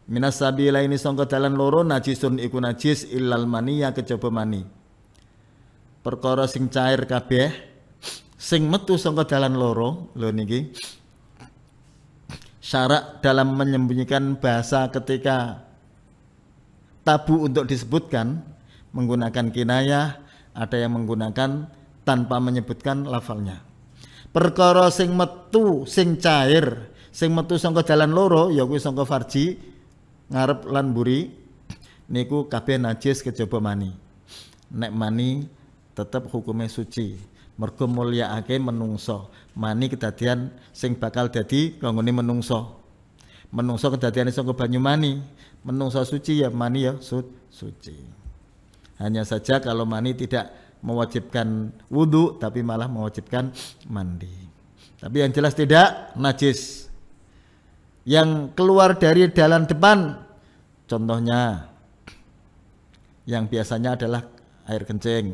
minas sabila ini sangka dalan loro najisun iku najis illal maniya kejaba mani. Perkara sing cair kabeh sing metu sangka dalan loro lho niki syarak dalam menyembunyikan bahasa ketika tabu untuk disebutkan menggunakan kinayah, ada yang menggunakan tanpa menyebutkan lafalnya. Perkara sing metu sing cair sing metu sangka dalan loro ya kuwi sangka farji ngarep lan mburi niku kabeh najis kejaba mani. Nek mani tetep hukume suci mergo mulyaake menungso. Mani kedadian sing bakal dadi kanggone menungso. Menungso kedadiane sangka banyu mani, menungso suci ya mani ya suci. Hanya saja kalau mani tidak mewajibkan wudu tapi malah mewajibkan mandi. Tapi yang jelas tidak najis. Yang keluar dari dalam depan contohnya yang biasanya adalah air kencing.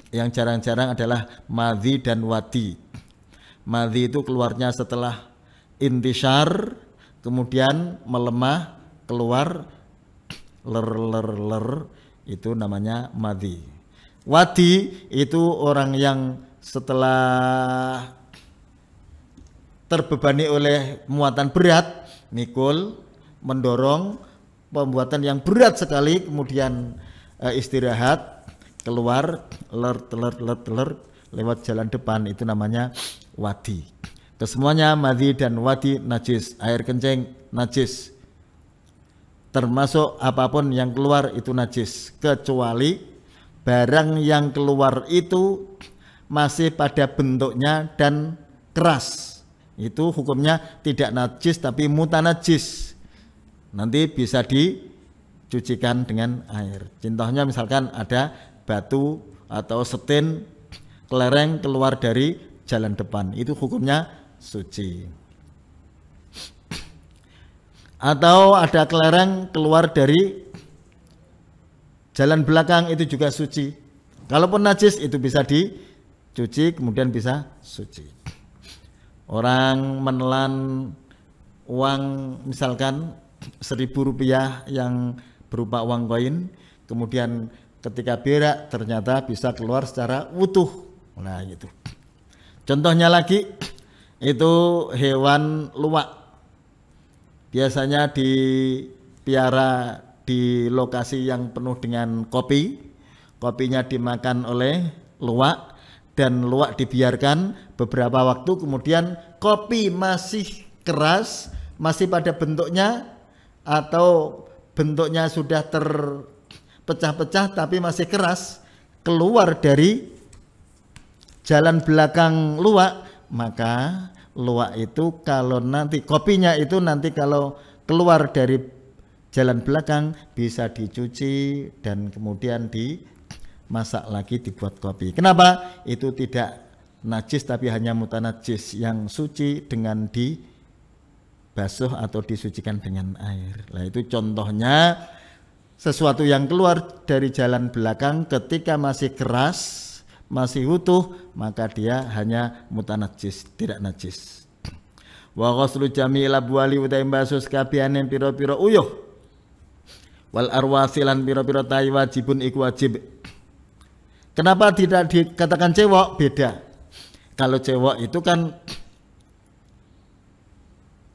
Yang jarang-jarang adalah madhi dan wadi. Madhi itu keluarnya setelah intisyar kemudian melemah keluar ler itu namanya madhi. Wadi itu orang yang setelah terbebani oleh muatan berat, mikul, mendorong pembuatan yang berat sekali, kemudian istirahat, keluar, teler lewat jalan depan, itu namanya wadi. Kesemuanya madhi dan wadi najis, air kencing najis, termasuk apapun yang keluar itu najis, kecuali barang yang keluar itu masih pada bentuknya dan keras, itu hukumnya tidak najis tapi mutanajis, nanti bisa dicucikan dengan air. Contohnya misalkan ada batu atau setin kelereng keluar dari jalan depan, itu hukumnya suci. Atau ada kelereng keluar dari jalan belakang, itu juga suci. Kalaupun najis itu bisa dicuci kemudian bisa suci. Orang menelan uang misalkan 1.000 rupiah yang berupa uang koin, kemudian ketika berak ternyata bisa keluar secara utuh. Nah gitu. Contohnya lagi itu hewan luwak. Biasanya dipiara di lokasi yang penuh dengan kopi, kopinya dimakan oleh luwak dan luwak dibiarkan beberapa waktu, kemudian kopi masih keras, masih pada bentuknya atau bentuknya sudah terpecah-pecah tapi masih keras, keluar dari jalan belakang luwak, maka luwak itu kalau nanti kopinya itu nanti kalau keluar dari jalan belakang bisa dicuci dan kemudian dimasak lagi dibuat kopi. Kenapa? Itu tidak najis tapi hanya mutanajis, yang suci dengan dibasuh atau disucikan dengan air. Nah itu contohnya sesuatu yang keluar dari jalan belakang ketika masih keras, masih utuh, maka dia hanya mutanajis, tidak najis. Wa ghuslu jami'il abwali utai basuh kabehane pira-pira uyuh wal arwasilan pira-pira tai wajibun iku wajib. Kenapa tidak dikatakan cewek? Beda. Kalau cewek itu kan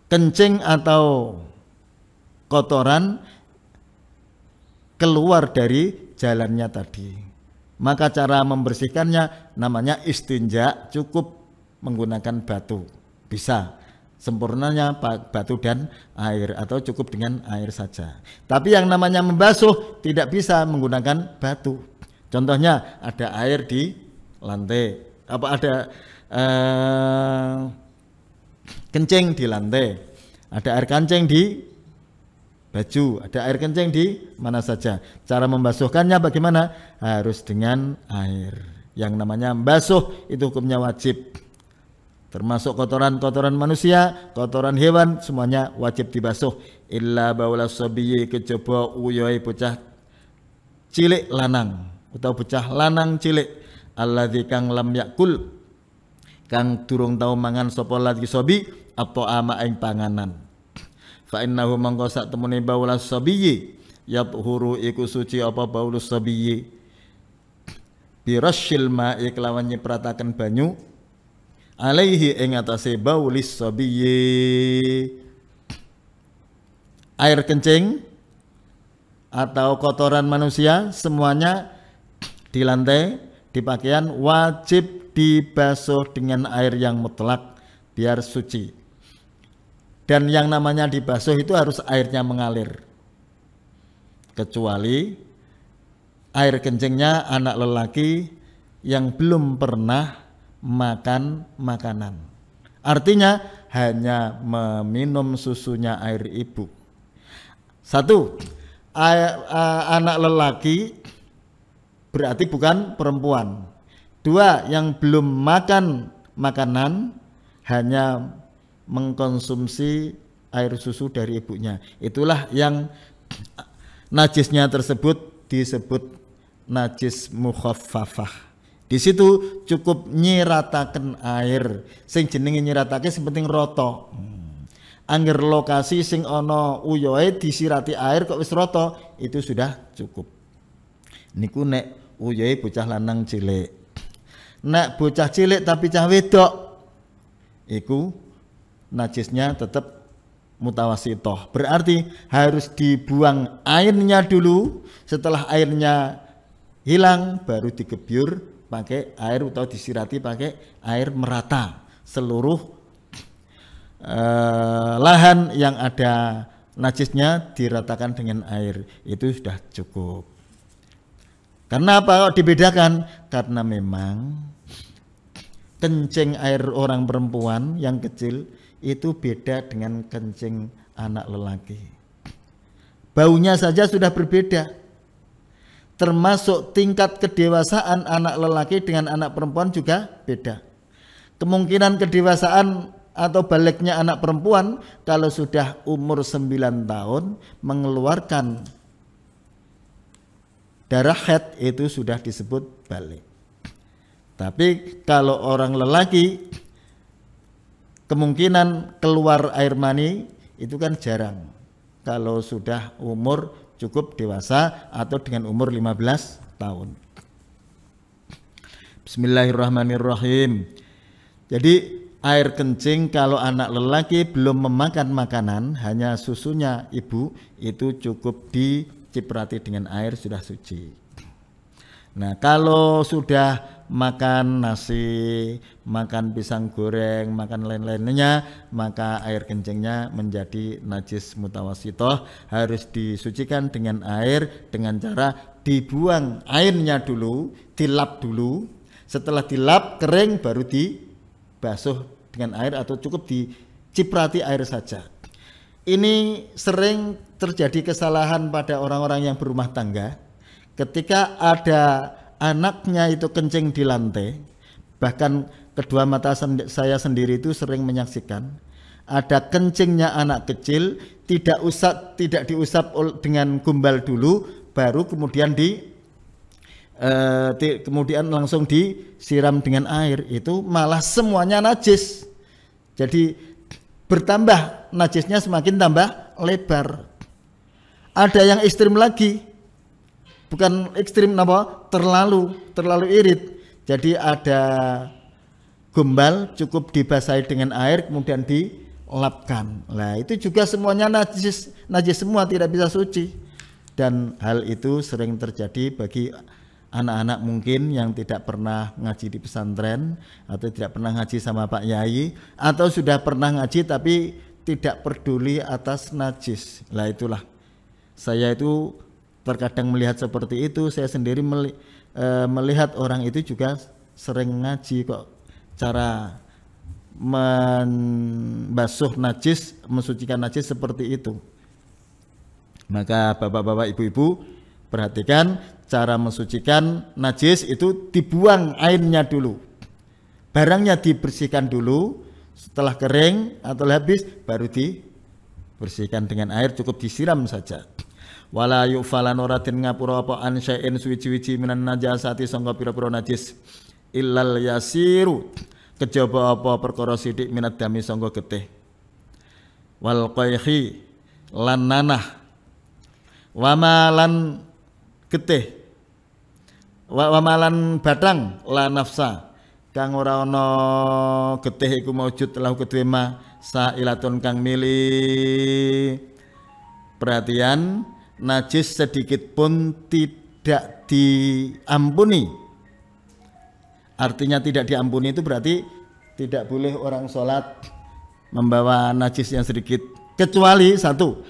kencing atau kotoran keluar dari jalannya tadi, maka cara membersihkannya namanya istinja, cukup menggunakan batu bisa. sempurnanya batu dan air atau cukup dengan air saja. Tapi yang namanya membasuh tidak bisa menggunakan batu. Contohnya ada air di lantai, ada kencing di lantai, ada air kancing di baju, ada air kencing di mana saja. Cara membasuhkannya bagaimana? Harus dengan air. Yang namanya membasuh itu hukumnya wajib. Termasuk kotoran-kotoran manusia, kotoran hewan, semuanya wajib dibasuh. Illa baula sabiyyi, kejaba uyoe bocah cilik lanang atau bocah lanang cilik, alladzi kang lam yakul, kang durung tau mangan sapa lagi sobi apa ama ing panganan. Fa innahu mangko sak temune baula sabiyyi yathuru iku suci apa baula sabiyyi birasyil ma'i kelawan nyeprataken banyu alaihi ing atase baulis sabiyyi, air kencing atau kotoran manusia semuanya di lantai, di pakaian wajib dibasuh dengan air yang mutlak biar suci. Dan yang namanya dibasuh itu harus airnya mengalir. Kecuali air kencingnya anak lelaki yang belum pernah makan makanan. Artinya hanya meminum susunya air ibu. Satu, anak lelaki berarti bukan perempuan. Dua, yang belum makan makanan hanya mengkonsumsi air susu dari ibunya. Itulah yang najisnya tersebut disebut najis mukhaffafah. Di situ cukup nyirataken air. Sing jenenge nyiratake sing penting rata. Angger lokasi sing ana uyoe disirati air kok wis rata, itu sudah cukup. Niku nek uyoe bocah lanang cilik. Nek bocah cilik tapi cah wedok, iku najisnya tetap mutawasitoh. Berarti harus dibuang airnya dulu. Setelah airnya hilang baru digebyur pakai air atau disirati pakai air merata seluruh lahan yang ada najisnya diratakan dengan air. Itu sudah cukup. Karena apa kok dibedakan? Karena memang kencing air orang perempuan yang kecil itu beda dengan kencing anak lelaki. Baunya saja sudah berbeda. Termasuk tingkat kedewasaan anak lelaki dengan anak perempuan juga beda. Kemungkinan kedewasaan atau baliknya anak perempuan kalau sudah umur 9 tahun mengeluarkan darah haid itu sudah disebut balik. Tapi kalau orang lelaki kemungkinan keluar air mani itu kan jarang. Kalau sudah umur cukup dewasa atau dengan umur 15 tahun. Bismillahirrahmanirrahim. Jadi air kencing kalau anak lelaki belum memakan makanan, hanya susunya ibu, itu cukup diciprati dengan air sudah suci. Nah, kalau sudah makan nasi, makan pisang goreng, makan lain-lainnya, maka air kencingnya menjadi najis mutawasitoh, harus disucikan dengan air dengan cara dibuang airnya dulu, dilap dulu. Setelah dilap kering baru dibasuh dengan air atau cukup diciprati air saja. Ini sering terjadi kesalahan pada orang-orang yang berumah tangga. Ketika ada anaknya itu kencing di lantai, bahkan kedua mata saya sendiri itu sering menyaksikan ada kencingnya anak kecil tidak diusap dengan gumbal dulu, baru kemudian kemudian langsung disiram dengan air, itu malah semuanya najis. Jadi bertambah najisnya, semakin tambah lebar. Ada yang ekstrim lagi. Bukan ekstrim terlalu irit. Jadi ada gombal cukup dibasahi dengan air kemudian dilapkan. Nah, itu juga semuanya najis semua, tidak bisa suci. Dan hal itu sering terjadi bagi anak-anak mungkin yang tidak pernah ngaji di pesantren atau tidak pernah ngaji sama Pak Yai, atau sudah pernah ngaji tapi tidak peduli atas najis. Lah itulah, saya itu terkadang melihat seperti itu. Saya sendiri melihat orang itu juga sering ngaji kok, cara membasuh najis, mensucikan najis seperti itu. Maka bapak-bapak, ibu-ibu, perhatikan cara mensucikan najis itu dibuang airnya dulu. Barangnya dibersihkan dulu, setelah kering atau habis baru dibersihkan dengan air, cukup disiram saja. Wala yu'falan oratin ngapura apa an syai'in suwi-wiji minan najasati sangka pira-pira najis illal yasiru kejaba apa perkara sithik minad dami sangka getih wal qayhi lan nanah wamalan getih wamalan batang la nafsa kang ora ana getih iku maujud lahu kedue ma sailatun kang mili. Perhatian, najis sedikit pun tidak diampuni. Artinya tidak diampuni itu berarti tidak boleh orang sholat membawa najis yang sedikit, kecuali satu,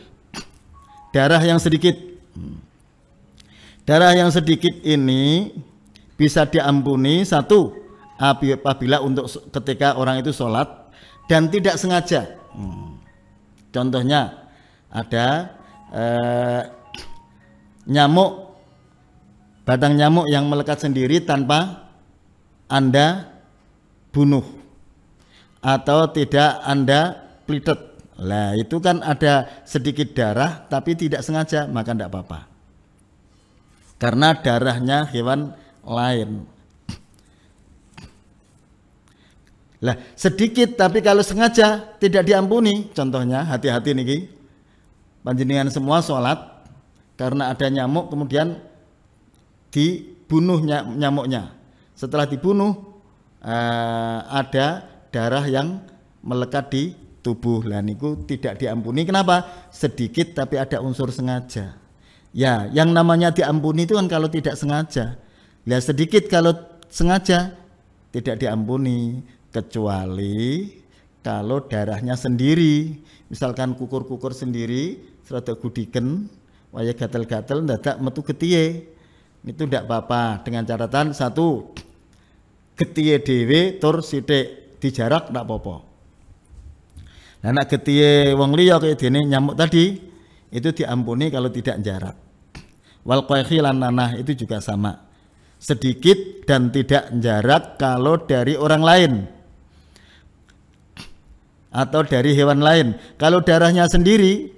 darah yang sedikit. Darah yang sedikit ini bisa diampuni satu, apabila untuk ketika orang itu sholat dan tidak sengaja. Contohnya ada nyamuk, batang nyamuk yang melekat sendiri tanpa Anda bunuh atau tidak Anda plitet. Lah itu kan ada sedikit darah tapi tidak sengaja, maka tidak apa-apa, karena darahnya hewan lain. Lah sedikit tapi kalau sengaja tidak diampuni. Contohnya, hati-hati niki, panjenengan semua sholat karena ada nyamuk kemudian dibunuh nyamuknya. Setelah dibunuh ada darah yang melekat di tubuh. Lah niku tidak diampuni. Kenapa? Sedikit tapi ada unsur sengaja. Ya, yang namanya diampuni itu kan kalau tidak sengaja. Lah sedikit kalau sengaja tidak diampuni, kecuali kalau darahnya sendiri. Misalkan kukur-kukur sendiri serada gudiken waya gatel-gatel ndadak metu getihe, itu ndak apa-apa, dengan catatan satu, getihe dhewe tur sithik dijarak ndak apa-apa. Lah nek getihe wong liya kaya dene nyamuk tadi itu diampuni kalau tidak jarak. Wal qayhi lan nanah itu juga sama, sedikit dan tidak jarak kalau dari orang lain atau dari hewan lain. Kalau darahnya sendiri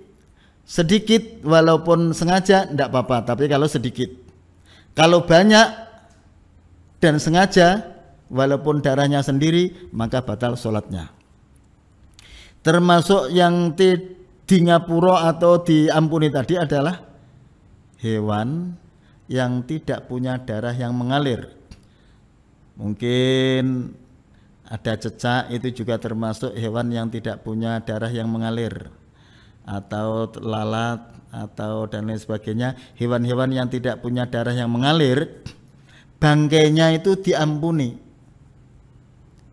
sedikit walaupun sengaja tidak apa-apa, tapi kalau sedikit. Kalau banyak dan sengaja walaupun darahnya sendiri maka batal sholatnya. Termasuk yang di ngapura atau diampuni tadi adalah hewan yang tidak punya darah yang mengalir. Mungkin ada cecak, itu juga termasuk hewan yang tidak punya darah yang mengalir, atau lalat atau dan lain sebagainya. Hewan-hewan yang tidak punya darah yang mengalir, bangkainya itu diampuni.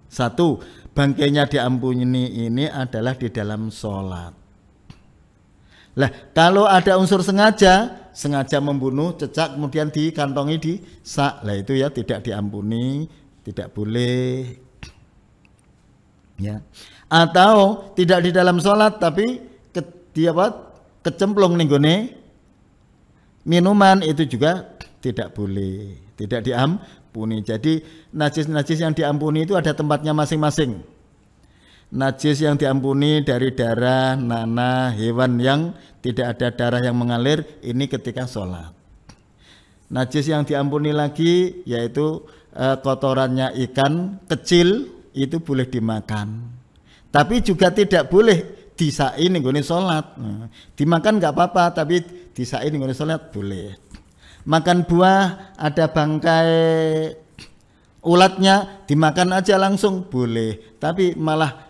Satu, bangkainya diampuni ini adalah di dalam sholat. Lah kalau ada unsur sengaja membunuh cecak kemudian dikantongi di sak, lah itu ya tidak diampuni, tidak boleh. Ya. Atau tidak di dalam sholat tapi kecemplung ning gone minuman, itu juga tidak boleh, tidak diampuni. Jadi najis-najis yang diampuni itu ada tempatnya masing-masing. Najis yang diampuni dari darah, nanah, hewan yang tidak ada darah yang mengalir, ini ketika sholat. Najis yang diampuni lagi yaitu kotorannya ikan kecil, itu boleh dimakan, tapi juga tidak boleh disai ning nggone salat. Dimakan nggak apa-apa, tapi disai ning nggone salat boleh. Makan buah ada bangkai ulatnya dimakan aja langsung boleh, tapi malah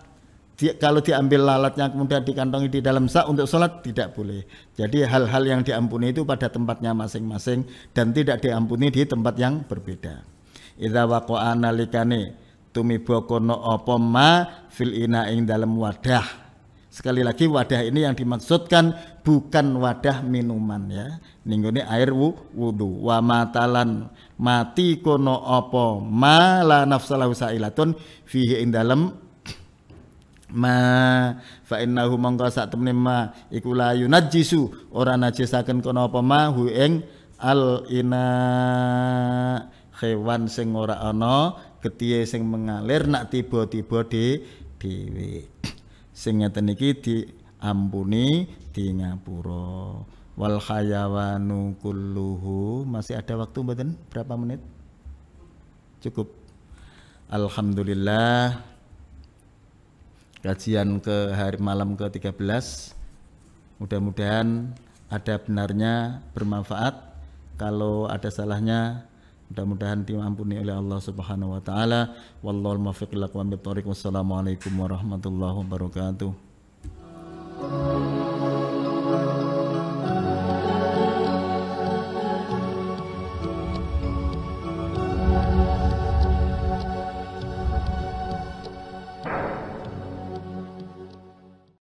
kalau diambil lalatnya kemudian dikantongi di dalam sak untuk sholat tidak boleh. Jadi hal-hal yang diampuni itu pada tempatnya masing-masing dan tidak diampuni di tempat yang berbeda. Idza waqa'a nalikane tumiba kono apa ma fil ina ing dalam wadah. Sekali lagi wadah ini yang dimaksudkan bukan wadah minuman ya. Ninggone air wudu. Wa matalan mati kono apa ma la nafsalahu sailatun fihi ing dalam ma fa innahu mangka sak temene ma iku la yunajjisu ora najisaken kono apa ma hu ing al ina hewan sing ora ana getihe sing mengalir nak tiba-tiba dhewe sing ngeten iki diampuni di ngapura wal khayawanu kulluhu. Masih ada waktu mboten? Berapa menit? Cukup. Alhamdulillah, kajian ke hari malam ke-13 mudah-mudahan ada benarnya, bermanfaat. Kalau ada salahnya mudah-mudahan diampuni oleh Allah Subhanahu wa taala. Wallahul muwaffiq ila aqwamit thoriq. Wassalamualaikum warahmatullahi wabarakatuh.